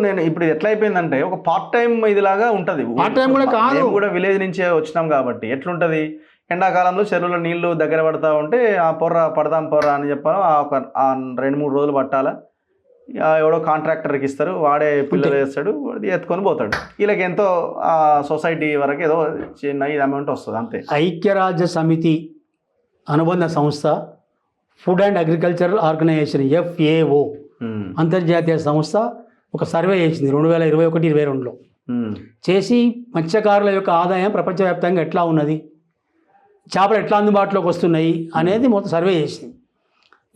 నేను ఇప్పుడు ఎట్లా అయిపోయిందంటే ఒక పార్ట్ టైం ఇదిలాగా ఉంటుంది. పార్ట్ టైం కూడా కాదు, మేము కూడా విలేజ్ నుంచే వచ్చినాం కాబట్టి ఎట్లుంటది, ఎండాకాలంలో చెరువులో నీళ్లు దగ్గర పడతా ఉంటే ఆ పడదాం పొర్రా అని చెప్పాను. ఒక 2-3 రోజులు పట్టాలా, ఎవడో కాంట్రాక్టర్కి ఇస్తారు, వాడే పిల్లలు వేస్తాడు, ఎత్తుకొని పోతాడు. వీళ్ళకి ఎంతో సొసైటీ వరకు ఏదో చిన్న అమౌంట్ వస్తుంది అంతే. ఐక్యరాజ్య సమితి అనుబంధ సంస్థ food and agricultural organisation FAO అంతర్జాతీయ సంస్థ ఒక సర్వే చేసింది 2021-22లో చేసి మత్స్యకారుల యొక్క ఆదాయం ప్రపంచవ్యాప్తంగా ఎట్లా ఉన్నది, చేపలు ఎట్లా అందుబాటులోకి వస్తున్నాయి అనేది మొత్తం సర్వే చేసింది.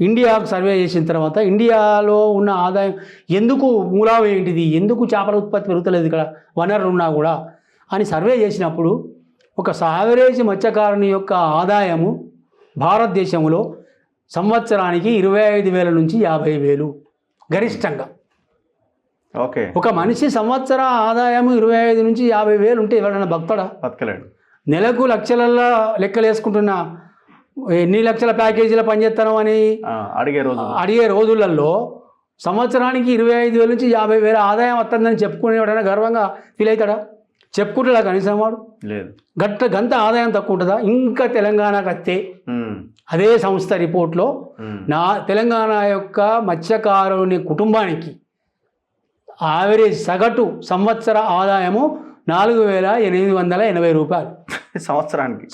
ఇండియాకు సర్వే చేసిన తర్వాత ఇండియాలో ఉన్న ఆదాయం ఎందుకు మూలాలు ఏంటిది, ఎందుకు చేపల ఉత్పత్తి పెరుగుతలేదు ఇక్కడ వనరులు ఉన్నా కూడా అని సర్వే చేసినప్పుడు ఒక యావరేజ్ మత్స్యకారుని యొక్క ఆదాయము భారతదేశంలో సంవత్సరానికి 25,000 నుంచి 50,000 గరిష్టంగా. ఓకే, ఒక మనిషి సంవత్సర ఆదాయం 25 నుంచి 50,000 ఉంటే ఎవరైనా బతకలేడు. నెలకు లక్షలల్లో లెక్కలు వేసుకుంటున్న ఎన్ని లక్షల ప్యాకేజీల పనిచేస్తాను అని అడిగే రోజులలో సంవత్సరానికి 25,000 నుంచి 50,000 ఆదాయం వస్తుందని చెప్పుకునేవాడైనా గర్వంగా ఫీల్ అవుతాడా? చెప్పుకుంటాడా కనీసం వాడు? లేదు. గంత ఆదాయం తక్కువ ఉంటుందా? ఇంకా తెలంగాణకు వస్తే అదే సంస్థ రిపోర్ట్లో తెలంగాణ యొక్క మత్స్యకారుని కుటుంబానికి యావరేజ్ సగటు సంవత్సర ఆదాయము 4,880 రూపాయలు సంవత్సరానికి.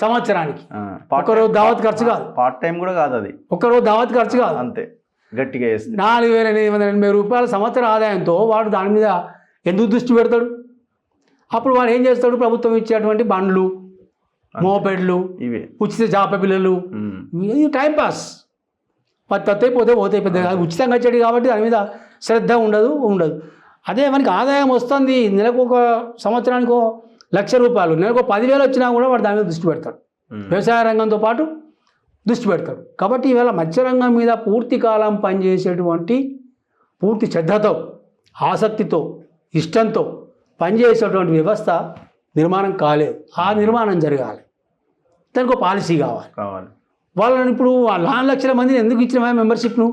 ఒక్కరోజు దావత్ ఖర్చు కాదు, పార్ట్ టైం కూడా కాదు, అది ఒక్కరోజు దావత్ ఖర్చు కాదు, అంతే. గట్టిగా 4,880 రూపాయల సంవత్సర ఆదాయంతో వాడు దాని మీద ఎందుకు దృష్టి పెడతాడు? అప్పుడు వాడు ఏం చేస్తాడు? ప్రభుత్వం ఇచ్చేటువంటి బండ్లు, మోపెడ్లు, ఇవి ఉచిత చేప పిల్లలు, ఇది టైంపాస్. పోతే పెద్దగా ఉచితంగా వచ్చేది కాబట్టి దాని మీద శ్రద్ధ ఉండదు. అదే మనకి ఆదాయం వస్తుంది, నెలకు ఒక సంవత్సరానికి 1,00,000 రూపాయలు, నెలకు 10,000 వచ్చినా కూడా వాడు దాని మీద దృష్టి పెడతాడు. వ్యవసాయ రంగంతో పాటు దృష్టి పెడతాడు. కాబట్టి ఈవేళ మత్స్యరంగం మీద పూర్తి కాలం పనిచేసేటువంటి, పూర్తి శ్రద్ధతో, ఆసక్తితో, ఇష్టంతో పనిచేసేటువంటి వ్యవస్థ నిర్మాణం కాలేదు. ఆ నిర్మాణం జరగాలి, దానికి ఒక పాలసీ కావాలి. వాళ్ళని ఇప్పుడు 4 లక్షల మందిని ఎందుకు ఇచ్చిన మెంబర్షిప్ను?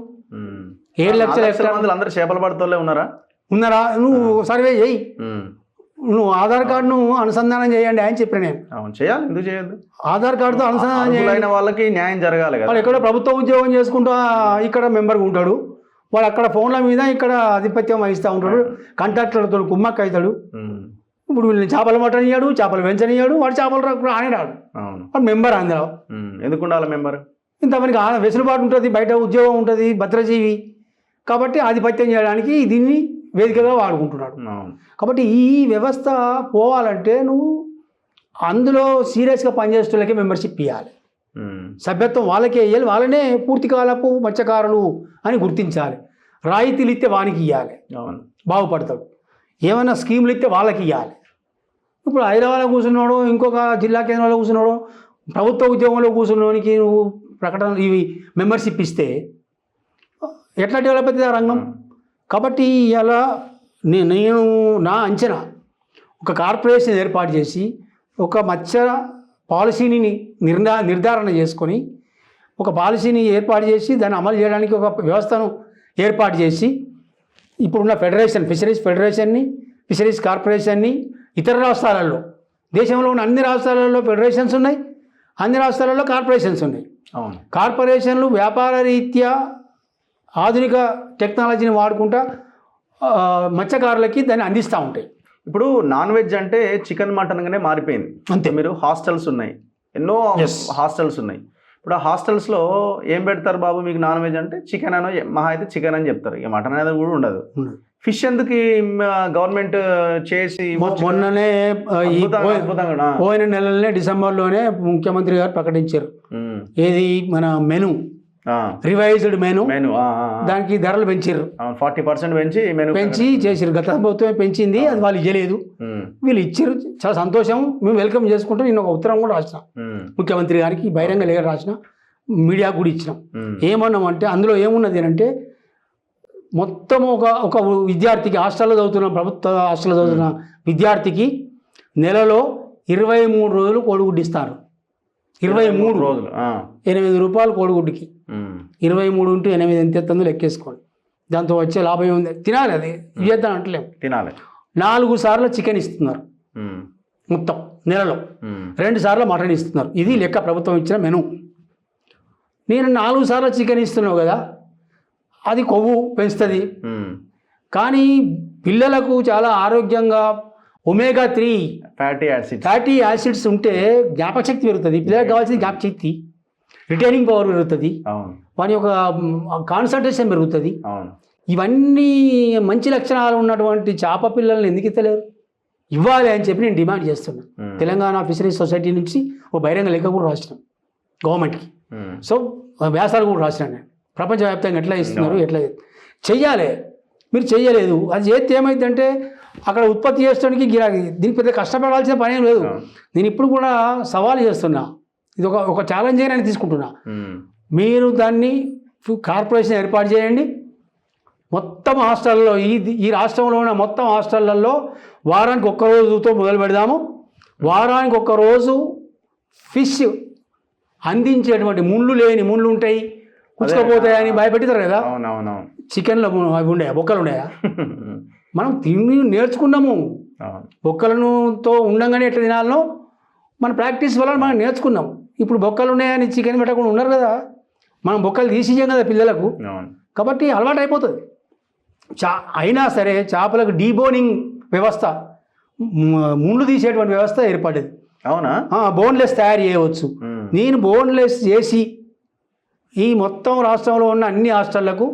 7 లక్షల మంది అందరూ చేపలు పడుతూనే ఉన్నారా? నువ్వు సర్వే చేయి, నువ్వు ఆధార్ కార్డును అనుసంధానం చేయండి అని చెప్పిన నేను. చేయాలి, ఎందుకు చేయద్దు? ఆధార్ కార్డుతో అనుసంధానం చేయాలి. వాళ్ళకి న్యాయం జరగాలి కదా. వాడు ఎక్కడ ప్రభుత్వ ఉద్యోగం చేసుకుంటూ ఇక్కడ మెంబర్గా ఉంటాడు, వాడు అక్కడ ఫోన్ల మీద ఇక్కడ ఆధిపత్యం వహిస్తూ ఉంటాడు, కాంట్రాక్టర్లతో కుమ్మక్క అవుతాడు. ఇప్పుడు వీళ్ళని చేపలు మట్టనియాడు, చేపలు పెంచనియాడు, వాడు చేపలు ఆనిరాడు, వాడు మెంబర్ అందులో. ఎందుకు ఉండాలి మెంబర్? ఇంతమందికి వెసులుబాటు ఉంటుంది, బయట ఉద్యోగం ఉంటుంది, భద్రజీవి కాబట్టి ఆధిపత్యం చేయడానికి దీన్ని వేదికగా వాడుకుంటున్నాడు. కాబట్టి ఈ వ్యవస్థ పోవాలంటే నువ్వు అందులో సీరియస్గా పనిచేసేవాళ్ళకే మెంబర్షిప్ ఇవ్వాలి, సభ్యత్వం వాళ్ళకే ఇవ్వాలి, వాళ్ళనే పూర్తికాలపు మత్స్యకారులు అని గుర్తించాలి. రాయితీలు ఇస్తే వానికి ఇవ్వాలి, బాగుపడతాడు. ఏమైనా స్కీములు ఇస్తే వాళ్ళకి ఇవ్వాలి. ఇప్పుడు హైదరాబాద్లో కూర్చున్నాడు, ఇంకొక జిల్లా కేంద్రంలో కూర్చున్నాడు, ప్రభుత్వ ఉద్యోగంలో కూర్చున్నోనికి నువ్వు ప్రకటన ఇవి మెంబర్షిప్ ఇస్తే ఎట్లా డెవలప్ అవుతుంది ఆ రంగం? కాబట్టి ఇలా నేను నా అంచనా ఒక కార్పొరేషన్ ఏర్పాటు చేసి ఒక మత్స్య పాలసీని నిర్ధారణ చేసుకొని ఒక పాలసీని ఏర్పాటు చేసి దాన్ని అమలు చేయడానికి ఒక వ్యవస్థను ఏర్పాటు చేసి ఇప్పుడున్న ఫెడరేషన్, ఫిషరీస్ ఫెడరేషన్ని, ఫిషరీస్ కార్పొరేషన్ని ఇతర రాష్ట్రాలలో, దేశంలో ఉన్న అన్ని రాష్ట్రాలలో ఫెడరేషన్స్ ఉన్నాయి, అన్ని రాష్ట్రాలలో కార్పొరేషన్స్ ఉన్నాయి. కార్పొరేషన్లు వ్యాపార రీత్యా ఆధునిక టెక్నాలజీని వాడుకుంటా మత్స్యకారులకి దాన్ని అందిస్తూ ఉంటాయి. ఇప్పుడు నాన్ వెజ్ అంటే చికెన్ మటన్గానే మారిపోయింది అంతే. మీరు హాస్టల్స్ ఉన్నాయి, ఎన్నో హాస్టల్స్ ఉన్నాయి. ఇప్పుడు ఆ హాస్టల్స్లో ఏం పెడతారు బాబు మీకు? నాన్ వెజ్ అంటే చికెన్ అనో మహా అయితే చికెన్ అని చెప్తారు, ఇక మటన్ అనేది కూడా ఉండదు. ఫిష్ ఎందుకు గవర్నమెంట్ చేసి మొన్ననే పోయిన నెలలోనే డిసెంబర్లోనే ముఖ్యమంత్రి గారు ప్రకటించారు, ఏది మన మెను రివైజ్డ్ మెను, దానికి ధరలు పెంచారు, 40% పెంచి చేసారు. గత ప్రభుత్వమే పెంచింది, అది వాళ్ళు ఇవ్వలేదు, వీళ్ళు ఇచ్చారు. చాలా సంతోషం, మేము వెల్కమ్ చేసుకుంటాం. నేను ఒక ఉత్తరం కూడా రాసిన ముఖ్యమంత్రి గారికి, బహిరంగ లేఖ రాసిన, మీడియాకు కూడా ఇచ్చినాం. ఏమన్నామంటే అందులో ఏమున్నది అంటే మొత్తం ఒక విద్యార్థికి హాస్టల్లో చదువుతున్న, ప్రభుత్వ హాస్టల్లో చదువుతున్న విద్యార్థికి నెలలో 23 రోజులు కోడిగుడ్డు ఇస్తారు. 23 రోజులు 8 రూపాయలు కోడిగుడ్డుకి, 23 × 8 ఎంత ఎత్తుందో లెక్కేసుకోండి. దాంతో వచ్చే లాభం ఉంది, తినాలి, అది చేద్దాం అంటలేము. తినాలి. 4 సార్లు చికెన్ ఇస్తున్నారు మొత్తం నెలలో, 2 సార్లు మటన్ ఇస్తున్నారు. ఇది లెక్క ప్రభుత్వం ఇచ్చిన మెను. నేను 4 సార్లు చికెన్ ఇస్తున్నావు కదా, అది కొవ్వు పెంచుతుంది, కానీ పిల్లలకు చాలా ఆరోగ్యంగా ఒమేగా 3 ఫ్యాటీ యాసిడ్స్ ఉంటే జ్ఞాపకశక్తి పెరుగుతుంది. పిల్లలకు కావాల్సింది జ్ఞాపకశక్తి, రిటైనింగ్ పవర్ పెరుగుతుంది, వాని యొక్క కాన్సన్ట్రేషన్ పెరుగుతుంది. ఇవన్నీ మంచి లక్షణాలు ఉన్నటువంటి చేప పిల్లల్ని ఎందుకు ఇస్తలేరు? ఇవ్వాలి అని చెప్పి నేను డిమాండ్ చేస్తున్నాను. తెలంగాణ ఫిషరీస్ సొసైటీ నుంచి ఓ బహిరంగ లేఖ కూడా రాసినాం గవర్నమెంట్కి. సో వ్యాసాలు కూడా రాసినాను నేను, ప్రపంచవ్యాప్తంగా ఎట్లా ఇస్తున్నారు, ఎట్లా చెయ్యాలి. మీరు చెయ్యలేదు, అది చేస్తే ఏమైందంటే అక్కడ ఉత్పత్తి చేసడానికి గిరాకీ, దీనికి పెద్ద కష్టపడాల్సిన పని ఏం లేదు. నేను ఇప్పుడు కూడా సవాల్ చేస్తున్నా, ఇది ఒక ఛాలెంజ్ అని తీసుకుంటున్నా. మీరు దాన్ని కార్పొరేషన్ ఏర్పాటు చేయండి, మొత్తం హాస్టల్లో ఈ రాష్ట్రంలో ఉన్న మొత్తం హాస్టళ్లలో వారానికి 1 రోజుతో మొదలు పెడదాము. వారానికి 1 రోజు ఫిష్ అందించేటువంటి ముళ్ళు ఉంటాయి, కుచ్చుకపోతాయని భయపెడతారు కదా. చికెన్లో అవి ఉన్నాయా, బొక్కలు ఉన్నాయా? మనం తిని నేర్చుకున్నాము, బొక్కలతో ఉండగానే ఎట్లా తినాలనో మన ప్రాక్టీస్ వల్ల మనం నేర్చుకున్నాం. ఇప్పుడు బొక్కలు ఉన్నాయని చికెన్ పెట్టకుండా ఉన్నారు కదా, మనం బొక్కలు తీసిచ్చాం కదా పిల్లలకు, కాబట్టి అలవాటు అయిపోతుంది. అయినా సరే చేపలకు డీబోనింగ్ వ్యవస్థ, ముళ్ళు తీసేటువంటి వ్యవస్థ ఏర్పడేది. అవునా? బోన్లెస్ తయారు చేయవచ్చు. నేను బోన్లెస్ చేసి ఈ మొత్తం రాష్ట్రంలో ఉన్న అన్ని హాస్టళ్లకు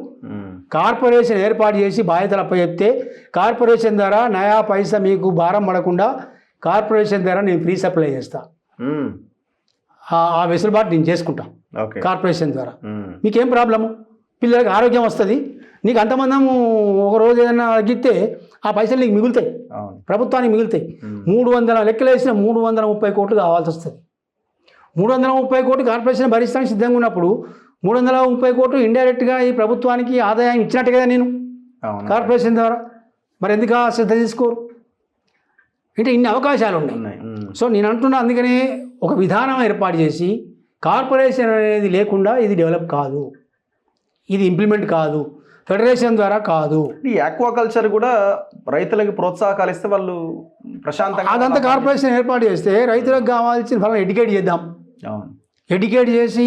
కార్పొరేషన్ ఏర్పాటు చేసి బాధ్యతలు అప్పచెప్తే, కార్పొరేషన్ ద్వారా నయా పైసా మీకు భారం పడకుండా కార్పొరేషన్ ద్వారా నేను ఫ్రీ సప్లై చేస్తా. ఆ వెసులుబాటు నేను చేసుకుంటా కార్పొరేషన్ ద్వారా. మీకేం ప్రాబ్లము? పిల్లలకి ఆరోగ్యం వస్తుంది, నీకు అంతమందము ఒక రోజు ఏదైనా తగ్గితే ఆ పైసలు నీకు మిగులుతాయి, ప్రభుత్వానికి మిగులుతాయి. 300 లెక్కలు వేసిన 330 కోట్లు కావాల్సి వస్తుంది. 330 కోట్లు కార్పొరేషన్ భరిస్తానికి సిద్ధంగా ఉన్నప్పుడు 330 కోట్లు ఇండైరెక్ట్గా ఈ ప్రభుత్వానికి ఆదాయం ఇచ్చినట్టు కదా నేను కార్పొరేషన్ ద్వారా. మరి ఎందుకు శ్రద్ధ తీసుకోరు? అంటే ఇన్ని అవకాశాలు ఉన్నాయి. సో నేను అంటున్నా, అందుకనే ఒక విధానం ఏర్పాటు చేసి కార్పొరేషన్ అనేది లేకుండా ఇది డెవలప్ కాదు, ఇది ఇంప్లిమెంట్ కాదు, ఫెడరేషన్ ద్వారా కాదు. ఈ ఆక్వాకల్చర్ కూడా రైతులకు ప్రోత్సాహకాలు ఇస్తే వాళ్ళు ప్రశాంతంగా, అదంతా కార్పొరేషన్ ఏర్పాటు చేస్తే రైతులకు కావాల్సిన ఫలం ఎడ్యుకేట్ చేద్దాం. ఎడ్యుకేట్ చేసి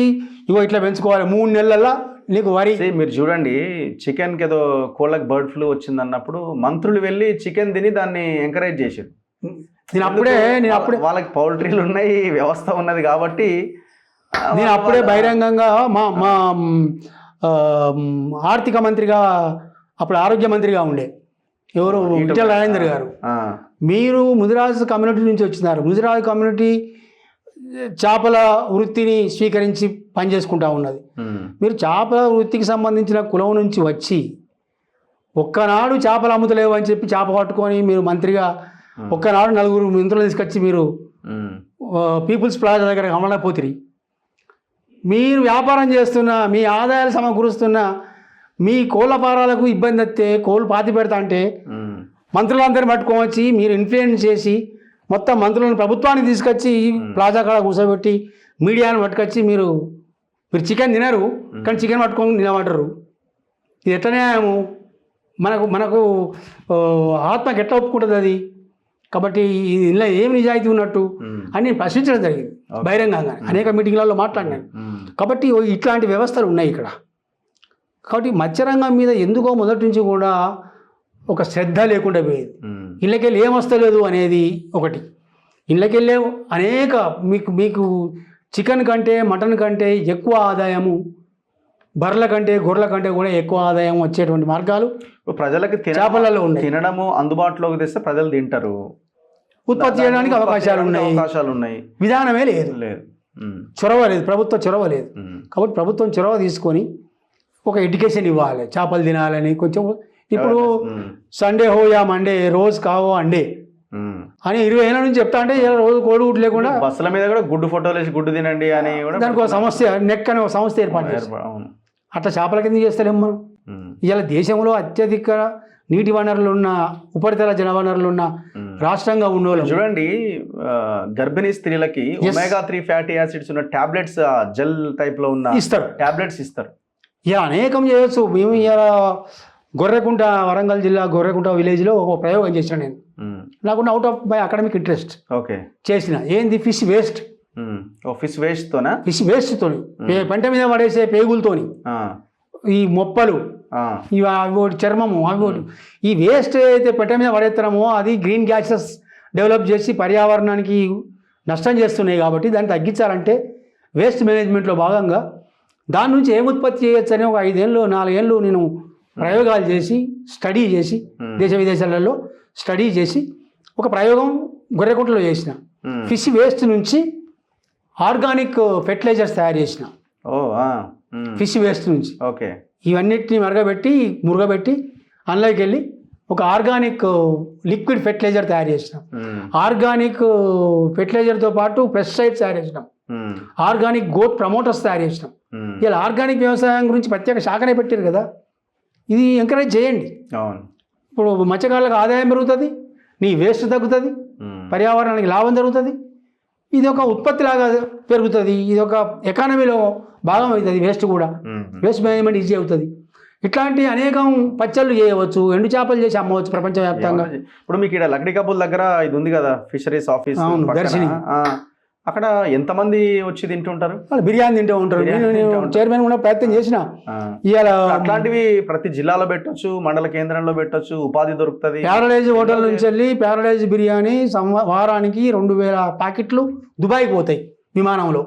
ఇగో ఇట్లా పెంచుకోవాలి, 3 నెలల్లో నీకు వరి. మీరు చూడండి, చికెన్కి ఏదో కోళ్ళకి బర్డ్ ఫ్లూ వచ్చింది అన్నప్పుడు మంత్రులు వెళ్ళి చికెన్ తిని దాన్ని ఎంకరేజ్ చేశారు. నేను అప్పుడే వాళ్ళకి పౌల్ట్రీలు ఉన్నాయి, వ్యవస్థ ఉన్నది కాబట్టి నేను అప్పుడే బహిరంగంగా మా ఆర్థిక మంత్రిగా, అప్పుడు ఆరోగ్య మంత్రిగా ఉండే ఎవరు, ఈటెల రాజేందర్ గారు, మీరు ముదిరాజు కమ్యూనిటీ నుంచి వచ్చినారు, ముదిరాజు కమ్యూనిటీ చేపల వృత్తిని స్వీకరించి పనిచేసుకుంటా ఉన్నది. మీరు చేపల వృత్తికి సంబంధించిన కులం నుంచి వచ్చి ఒక్కనాడు చేపలు అమ్ముతలేవు అని చెప్పి చేప పట్టుకొని మీరు మంత్రిగా ఒక్కనాడు 4 మంత్రులు తీసుకొచ్చి మీరు పీపుల్స్ ప్లాజా దగ్గర అమలపోతిరి. మీరు వ్యాపారం చేస్తున్న, మీ ఆదాయాలు సమకూరుస్తున్న మీ కోళ్ళ ఫారాలకు ఇబ్బంది వస్తే, కోళ్ళు పాతి పెడతా అంటే మంత్రులందరినీ పట్టుకోవచ్చి మీరు ఇన్ఫ్లుయెన్స్ చేసి మొత్తం మంత్రులను ప్రభుత్వానికి తీసుకొచ్చి ప్లాజా కాడ కూర్చోబెట్టి మీడియాను పట్టుకొచ్చి మీరు చికెన్ తినరు కానీ చికెన్ పట్టుకొని తినమంటారు. ఇది ఎట్లా న్యాయము? మనకు ఆత్మకి ఎట్లా ఒప్పుకుంటుంది అది? కాబట్టి ఇలా ఏం నిజాయితీ ఉన్నట్టు అని నేను ప్రశ్నించడం జరిగింది బహిరంగంగా, అనేక మీటింగ్లలో మాట్లాడినాను. కాబట్టి ఇట్లాంటి వ్యవస్థలు ఉన్నాయి ఇక్కడ. కాబట్టి మత్స్యరంగం మీద ఎందుకో మొదటి నుంచి కూడా ఒక శ్రద్ధ లేకుండా పోయేది. ఇళ్ళకెళ్ళి ఏం వస్తలేదు అనేది ఒకటి. ఇళ్ళకెళ్ళే అనేక మీకు చికెన్ కంటే మటన్ కంటే ఎక్కువ ఆదాయము, బర్రెల కంటే గొర్రెల కంటే కూడా ఎక్కువ ఆదాయం వచ్చేటువంటి మార్గాలు ప్రజలకు చేపలలో ఉన్నాయి. తినడము అందుబాటులోకి తెస్తే ప్రజలు తింటారు, ఉత్పత్తి చేయడానికి అవకాశాలు ఉన్నాయి. విధానమే లేదు, చొరవ లేదు, ప్రభుత్వ చొరవ లేదు. కాబట్టి ప్రభుత్వం చొరవ తీసుకొని ఒక ఎడ్యుకేషన్ ఇవ్వాలి, చేపలు తినాలని. కొంచెం ఇప్పుడు సండే హో యా మండే, రోజు కావో అండే అని 20 ఏళ్ళ నుంచి చెప్తా అంటే రోజు కోడిగుడ్డు లేకుండా బస్సుల మీద కూడా గుడ్డు ఫోటోలు వేసి గుడ్డు తినండి అని దానికి ఒక సమస్య, నెక్ అనే ఒక సంస్థ ఏర్పాటు చేస్తారు. అట్లా చేపల కింద చేస్తలేము మనం. ఇవాళ దేశంలో అత్యధిక నీటి వనరులు ఉన్న, ఉపరితల జల వనరులు ఉన్న రాష్ట్రంగా ఉండేవాళ్ళు. చూడండి, గర్భిణీ స్త్రీలకి ఒమేగా 3 ఫ్యాటీ యాసిడ్స్ ఉన్న టాబ్లెట్స్, జెల్ టైప్ లో ఉన్న టాబ్లెట్స్ ఇస్తారు. ఇలా అనేకం చేయొచ్చు. మేము ఇలా గొర్రెకుంట వరంగల్ జిల్లా గొర్రెకుంట విలేజ్లో ఒక ప్రయోగం చేసిన నేను. నాకున్న out of my academic interest okay చేసిన ఏంది ఫిష్ వేస్ట్. ఫిష్ వేస్ట్తోనా? ఫిష్ వేస్ట్తోని పంట మీద పడేసే పేగులతోని ఈ మొప్పలు ఇవి అవి ఒకటి చర్మము అవి ఒకటి ఈ వేస్ట్ అయితే పెట్ట మీద పడేస్తామో అది గ్రీన్ గ్యాసెస్ డెవలప్ చేసి పర్యావరణానికి నష్టం చేస్తున్నాయి. కాబట్టి దాన్ని తగ్గించాలంటే వేస్ట్ మేనేజ్మెంట్లో భాగంగా దాని నుంచి ఏం ఉత్పత్తి చేయొచ్చు అని ఒక 5 ఏళ్ళు 4 ఏళ్ళు నేను ప్రయోగాలు చేసి స్టడీ చేసి దేశ విదేశాలలో స్టడీ చేసి ఒక ప్రయోగం గొర్రెకుంటలో చేసిన. ఫిష్ వేస్ట్ నుంచి ఆర్గానిక్ ఫెర్టిలైజర్స్ తయారు చేసిన. ఫిష్ వేస్ట్ నుంచి ఓకే ఇవన్నిటిని మురగబెట్టి అందులోకి వెళ్ళి ఒక ఆర్గానిక్ లిక్విడ్ ఫెర్టిలైజర్ తయారు చేసినాం. ఆర్గానిక్ ఫెర్టిలైజర్తో పాటు పెస్టిసైడ్స్ తయారు చేసినాం. ఆర్గానిక్ గ్రోత్ ప్రమోటర్స్ తయారు చేసినాం. ఇలా ఆర్గానిక్ వ్యవసాయం గురించి ప్రత్యేక శాఖనే పెట్టారు కదా, ఇది ఎంకరేజ్ చేయండి. ఇప్పుడు మత్స్యకారులకు ఆదాయం పెరుగుతుంది, నీ వేస్ట్ తగ్గుతుంది, పర్యావరణానికి లాభం జరుగుతుంది, ఇది ఒక ఉత్పత్తి లాగా పెరుగుతుంది, ఇది ఒక ఎకానమీలో భాగం అవుతుంది. వేస్ట్ కూడా వేస్ట్ మేనేజ్మెంట్ ఈజీ అవుతుంది. ఇట్లాంటి అనేకం పచ్చళ్ళు చేయవచ్చు, ఎండు చేపలు చేసి అమ్మవచ్చు ప్రపంచవ్యాప్తంగా. ఇప్పుడు మీకు ఇక్కడ లక్డీ కబుల్ దగ్గర ఇది ఉంది కదా ఫిషరీస్ ఆఫీస్, దర్శిని, అక్కడ ఎంతమంది వచ్చి తింటుంటారు? బిర్యానీ తింటూ ఉంటారు. నేను చైర్మన్ కూడా ప్రయత్నం చేసిన. ఇవాళ అట్లాంటివి ప్రతి జిల్లాలో పెట్టొచ్చు, మండల కేంద్రంలో పెట్టొచ్చు, ఉపాధి దొరుకుతుంది. ప్యారడైజ్ హోటల్ నుంచి వెళ్ళి ప్యారడైజ్ బిర్యానీ వారానికి 2000 ప్యాకెట్లు దుబాయ్కి పోతాయి విమానంలో.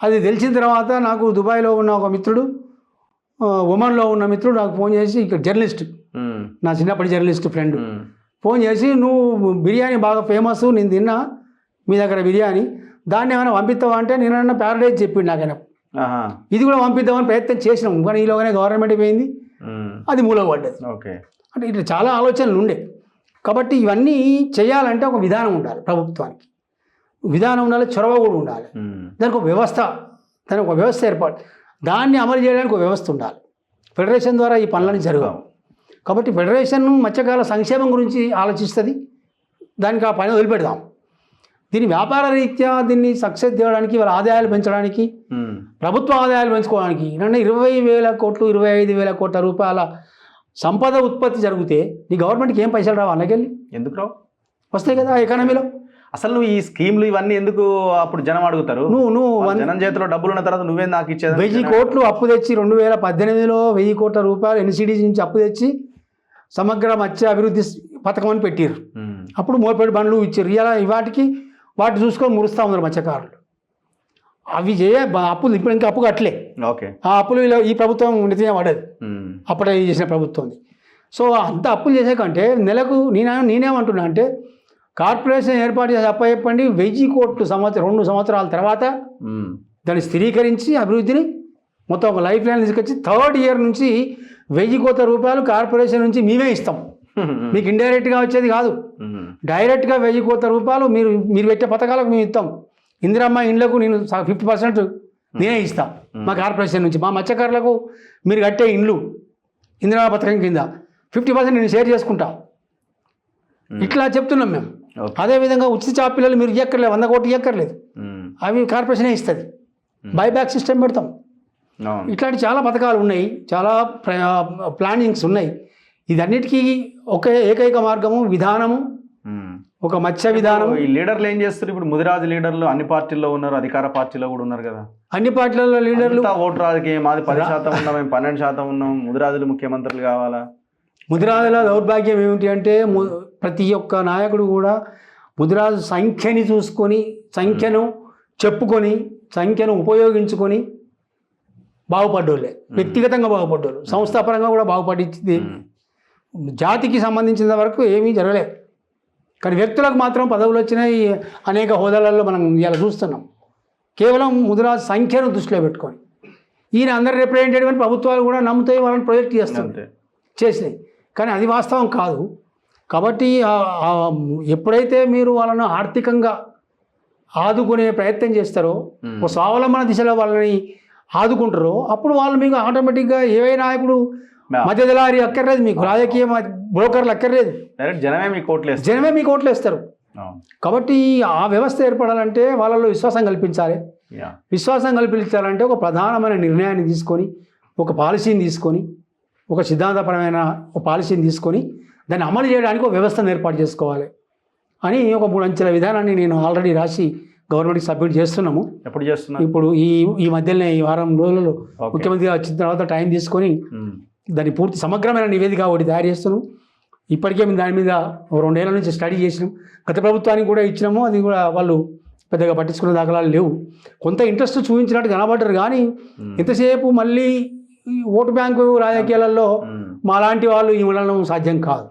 అది తెలిసిన తర్వాత నాకు దుబాయ్లో ఉన్న ఒక మిత్రుడు, ఒమన్లో ఉన్న మిత్రుడు నాకు ఫోన్ చేసి, ఇక్కడ జర్నలిస్ట్, నా చిన్నప్పటి జర్నలిస్ట్ ఫ్రెండ్ ఫోన్ చేసి, నువ్వు బిర్యానీ బాగా ఫేమస్, నేను తిన్నా మీ దగ్గర బిర్యానీ, దాన్ని ఏమైనా పంపిస్తావా అంటే నేనన్నా ప్యారడైజ్ చెప్పిండు నాకైనా. ఇది కూడా పంపిద్దామని ప్రయత్నం చేసినాం, కానీ ఈలోగానే గవర్నమెంట్ పోయింది, అది మూలపడ్డది. ఓకే, అంటే ఇట్లా చాలా ఆలోచనలు ఉండే. కాబట్టి ఇవన్నీ చేయాలంటే ఒక విధానం ఉండాలి, ప్రభుత్వానికి విధానం ఉండాలి, చొరవ కూడా ఉండాలి, దానికి ఒక వ్యవస్థ ఏర్పాటు, దాన్ని అమలు చేయడానికి ఒక వ్యవస్థ ఉండాలి. ఫెడరేషన్ ద్వారా ఈ పనులన్నీ జరగవు. కాబట్టి ఫెడరేషన్ మత్స్యకారుల సంక్షేమం గురించి ఆలోచిస్తుంది, దానికి ఆ పని వదిలిపెడదాం. దీని వ్యాపార రీత్యా దీన్ని సక్సెస్ చేయడానికి, వాళ్ళ ఆదాయాలు పెంచడానికి, ప్రభుత్వ ఆదాయాలు పెంచుకోవడానికి 20,000 కోట్లు 25,000 కోట్ల రూపాయల సంపద ఉత్పత్తి జరిగితే నీ గవర్నమెంట్కి ఏం పైసలు రావు? అన్నకెళ్ళి ఎందుకు రావు? వస్తాయి కదా ఎకానమీలో. అసలు నువ్వు ఈ స్కీమ్లు ఇవన్నీ ఎందుకు అప్పుడు జనం అడుగుతారు? నువ్వు జనం చేతిలో డబ్బులు ఉన్న తర్వాత నువ్వే నాకు ఇచ్చేది. 1000 కోట్లు అప్పు తెచ్చి 2018లో 1000 కోట్ల రూపాయలు ఎన్సీడీసీ నుంచి అప్పు తెచ్చి సమగ్ర మత్స్య అభివృద్ధి పథకం అని పెట్టారు. అప్పుడు మోపేడు బండ్లు ఇచ్చారు. ఇలా వాటి చూసుకొని మురుస్తూ ఉన్నారు మత్స్యకారులు. అవి అప్పులు ఇప్పుడు ఇంకా అప్పు కట్టలే. ఓకే, ఆ అప్పులు ఈ ప్రభుత్వం నితిగా పడదు, అప్పుడే చేసిన ప్రభుత్వం. సో అంత అప్పులు చేసే కంటే నెలకు నేనేమంటున్నా అంటే, కార్పొరేషన్ ఏర్పాటు చేసి చెప్పండి 1000 కోట్లు 2 సంవత్సరాల తర్వాత దాన్ని స్థిరీకరించి అభివృద్ధిని మొత్తం ఒక లైఫ్ లైన్ తీసుకొచ్చి 3rd ఇయర్ నుంచి 1000 కోట్ల రూపాయలు కార్పొరేషన్ నుంచి మేమే ఇస్తాం. మీకు ఇండైరెక్ట్గా వచ్చేది కాదు, డైరెక్ట్గా 1000 కోట్ల రూపాయలు మీరు పెట్టే పథకాలకు మేము ఇస్తాం. ఇందిరమ్మ ఇండ్లకు నేను 50% నేనే ఇస్తాం మా కార్పొరేషన్ నుంచి. మా మత్స్యకారులకు మీరు కట్టే ఇండ్లు ఇందిరమ్మ పథకం కింద 50% నేను షేర్ చేసుకుంటా. ఇట్లా చెప్తున్నాం మేము. అదేవిధంగా ఉచిత చేప పిల్లలు మీరు ఇవ్వక్కర్లేదు, 100 కోట్లు ఇవ్వక్కర్లేదు, అవి కార్పొరేషనే ఇస్తుంది. బైబ్యాక్ సిస్టమ్ పెడతాం. ఇట్లాంటి చాలా పథకాలు ఉన్నాయి, చాలా ప్లానింగ్స్ ఉన్నాయి. ఇదన్నిటికీ ఏకైక మార్గము, విధానము, ఒక మత్స్య విధానం. ఈ లీడర్లు ఏం చేస్తారు? ఇప్పుడు ముదిరాజు లీడర్లు అన్ని పార్టీల్లో ఉన్నారు, అధికార పార్టీలో కూడా ఉన్నారు కదా. అన్ని పార్టీలలో లీడర్లు ఓటు రాజకీయం, మాది 10% ఉన్నాం, మేము 12% ఉన్నాం, ముదిరాజులు ముఖ్యమంత్రులు కావాలా? ముదిరాజుల దౌర్భాగ్యం ఏమిటి అంటే, ప్రతి ఒక్క నాయకుడు కూడా ముదిరాజు సంఖ్యని చూసుకొని, సంఖ్యను చెప్పుకొని, సంఖ్యను ఉపయోగించుకొని బాగుపడ్డోళ్ళే. వ్యక్తిగతంగా బాగుపడ్డోళ్ళు, సంస్థాపరంగా కూడా బాగుపడింది. జాతికి సంబంధించిన వరకు ఏమీ జరగలేదు. కానీ వ్యక్తులకు మాత్రం పదవులు వచ్చినాయి, అనేక హోదాలలో మనం ఇలా చూస్తున్నాం. కేవలం ముదిరాజు సంఖ్యను దృష్టిలో పెట్టుకొని ఈయన అందరు రిప్రజెంటేటివ్ అని ప్రభుత్వాలు కూడా నమ్ముతాయి, వాళ్ళని ప్రొజెక్ట్ చేసినాయి. కానీ అది వాస్తవం కాదు. కాబట్టి ఎప్పుడైతే మీరు వాళ్ళను ఆర్థికంగా ఆదుకునే ప్రయత్నం చేస్తారో, ఒక స్వావలంబన దిశలో వాళ్ళని ఆదుకుంటారో, అప్పుడు వాళ్ళు మీకు ఆటోమేటిక్గా ఏ నాయకుడు మధ్యదళారి అక్కర్లేదు, మీకు రాజకీయ బ్రోకర్లు అక్కర్లేదు, జనమే మీ కోట్లు వేస్తారు. కాబట్టి ఆ వ్యవస్థ ఏర్పడాలంటే వాళ్ళలో విశ్వాసం కల్పించాలి. విశ్వాసం కల్పించాలంటే ఒక ప్రధానమైన నిర్ణయాన్ని తీసుకొని, ఒక పాలసీని తీసుకొని, ఒక సిద్ధాంతపరమైన ఒక పాలసీని తీసుకొని దాన్ని అమలు చేయడానికి ఒక వ్యవస్థను ఏర్పాటు చేసుకోవాలి అని ఒక 3 అంచెల విధానాన్ని నేను ఆల్రెడీ రాసి గవర్నమెంట్కి సబ్మిట్ చేస్తున్నాము. ఎప్పుడు చేస్తున్నారు? ఇప్పుడు ఈ మధ్యలోనే ఈ వారం రోజులలో ఓకే. ముఖ్యమంత్రి వచ్చిన తర్వాత టైం తీసుకొని దాన్ని పూర్తి సమగ్రమైన నివేదిక ఒకటి తయారు చేస్తున్నాం. ఇప్పటికే మేము దాని మీద 2 ఏళ్ల నుంచి స్టడీ చేసినాం. గత ప్రభుత్వానికి కూడా ఇచ్చినాము, అది కూడా వాళ్ళు పెద్దగా పట్టించుకునే దాఖలాలు లేవు. కొంత ఇంట్రెస్ట్ చూపించినట్టు కనబడ్డారు కానీ ఎంతసేపు మళ్ళీ ఈ ఓటు బ్యాంకు రాజకీయాలలో మాలాంటి వాళ్ళు ఇవ్వడం సాధ్యం కాదు.